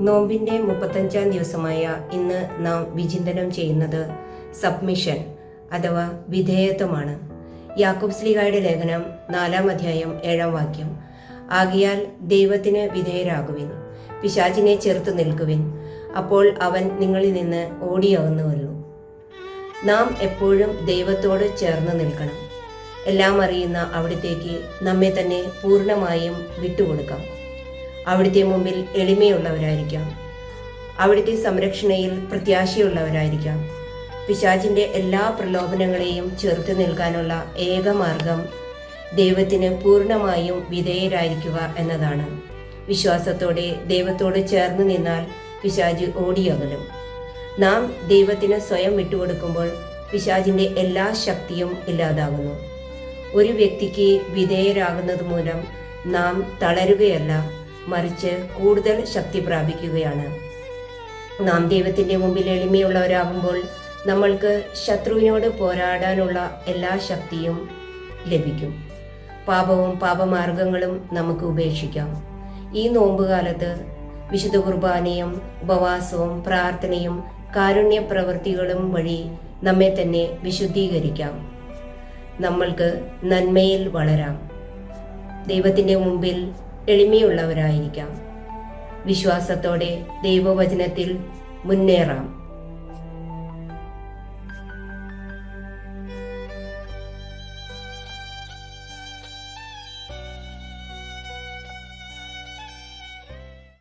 നോമ്പിൻ്റെ 35-ാം ദിവസമായ ഇന്ന് നാം വിചിന്തനം ചെയ്യുന്നത് സബ്മിഷൻ അഥവാ വിധേയത്വമാണ്. യാക്കോബ് ശ്ലീഹായുടെ ലേഖനം 4-ാം അധ്യായം 7-ാം വാക്യം. ആകയാൽ ദൈവത്തിന് വിധേയരാകുവിൻ, പിശാചിനെ ചെറുത്തു നിൽക്കുവിൻ, അപ്പോൾ അവൻ നിങ്ങളിൽ നിന്ന് ഓടിയകന്നുവല്ലോ. നാം എപ്പോഴും ദൈവത്തോട് ചേർന്ന് നിൽക്കണം. എല്ലാം അറിയുന്ന അവിടത്തേക്ക് നമ്മെ തന്നെ പൂർണ്ണമായും വിട്ടുകൊടുക്കാം. അവിടുത്തെ മുമ്പിൽ എളിമയുള്ളവരായിരിക്കാം. അവിടുത്തെ സംരക്ഷണയിൽ പ്രത്യാശയുള്ളവരായിരിക്കാം. പിശാചിൻ്റെ എല്ലാ പ്രലോഭനങ്ങളെയും ചെറുത്തു നിൽക്കാനുള്ള ഏക മാർഗം ദൈവത്തിന് പൂർണ്ണമായും വിധേയരായിരിക്കുക എന്നതാണ്. വിശ്വാസത്തോടെ ദൈവത്തോട് ചേർന്ന് നിന്നാൽ പിശാച് ഓടിയകലും. നാം ദൈവത്തിന് സ്വയം വിട്ടുകൊടുക്കുമ്പോൾ പിശാചിൻ്റെ എല്ലാ ശക്തിയും ഇല്ലാതാകുന്നു. ഒരു വ്യക്തിക്ക് വിധേയരാകുന്നത് മൂലം നാം തളരുകയല്ല, മറിച്ച് കൂടുതൽ ശക്തി പ്രാപിക്കുകയാണ്. നാം ദൈവത്തിൻ്റെ മുമ്പിൽ എളിമയുള്ളവരാകുമ്പോൾ നമ്മൾക്ക് ശത്രുവിനോട് പോരാടാനുള്ള എല്ലാ ശക്തിയും ലഭിക്കും. പാപവും പാപമാർഗങ്ങളും നമുക്ക് ഉപേക്ഷിക്കാം. ഈ നോമ്പുകാലത്ത് വിശുദ്ധ കുർബാനയും ഉപവാസവും പ്രാർത്ഥനയും കാരുണ്യ പ്രവൃത്തികളും വഴി നമ്മെ തന്നെ വിശുദ്ധീകരിക്കാം. നമ്മൾക്ക് നന്മയിൽ വളരാം. ദൈവത്തിൻ്റെ മുമ്പിൽ എളിമയുള്ളവരായിരിക്കാം. വിശ്വാസത്തോടെ ദൈവവചനത്തിൽ മുന്നേറാം.